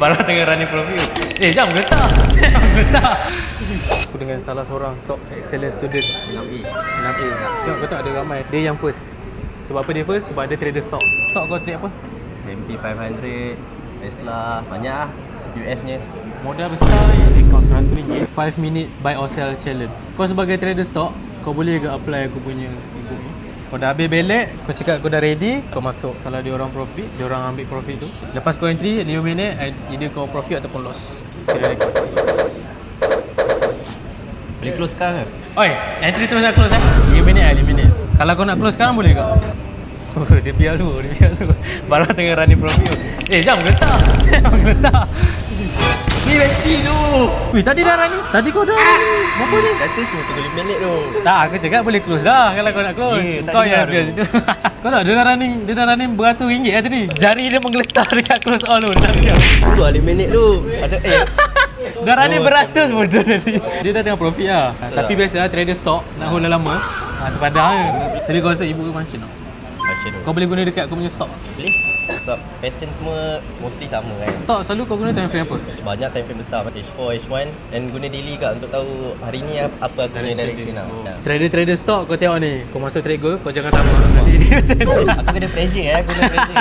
Baru tengah running profile. Jam getah. Jam getah. Aku dengan salah seorang top excellent student 6A. 6A. Tengok kau tak ada ramai. Dia yang first. Sebab apa dia first? Sebab ada trader stock. Stock kau trade apa? S&P 500, Tesla, banyak lah US-nya. Modal besar ni kau RM100. 5 minute buy or sell challenge. Kau sebagai trader stock, kau boleh ke apply aku punya ebook ni? Kau dah habis belek, kau cakap kau dah ready, kau masuk. Kalau dia orang profit, dia orang ambil profit tu. Lepas kau entry 5 minit, either kau profit ataupun loss. Sekali record. Boleh close sekarang ke? Oi, entry terus nak close 5 minit 5 minit. Kalau kau nak close sekarang boleh ke? Dia biar dulu, dia biar dulu. Baru tengah running profit. Jam getah. Jam getah. Ni vaccine tu! Weh, tadi dah running. Tadi kau dah berapa ni? Kata semua 3 minit tu. Tak, aku cakap boleh close dah kalau kau nak close. Kau yang biar situ. Kau tak, dia dah running beratus ringgit lah tadi. Jari dia menggeletar dekat close all tu. Tu 5 minit tu. Macam Dah running beratus bodoh tadi. Dia dah tengah profit lah. Tapi biasa trader stock nak hold lama. Terpadah je. Tapi kau rasa ibu macam tak? Fashion tu. Kau boleh guna dekat kau punya stock. Boleh? Sebab pattern semua mostly sama kan. Tak, selalu kau guna time frame apa? Banyak time frame besar, H4, H1 and guna daily kat untuk tahu hari ni apa aku punya direction lah. Trader stock kau tengok ni. Kau masuk trade goal, kau jangan tamak. Nanti dia macam ni. Aku kena pressure aku kena pressure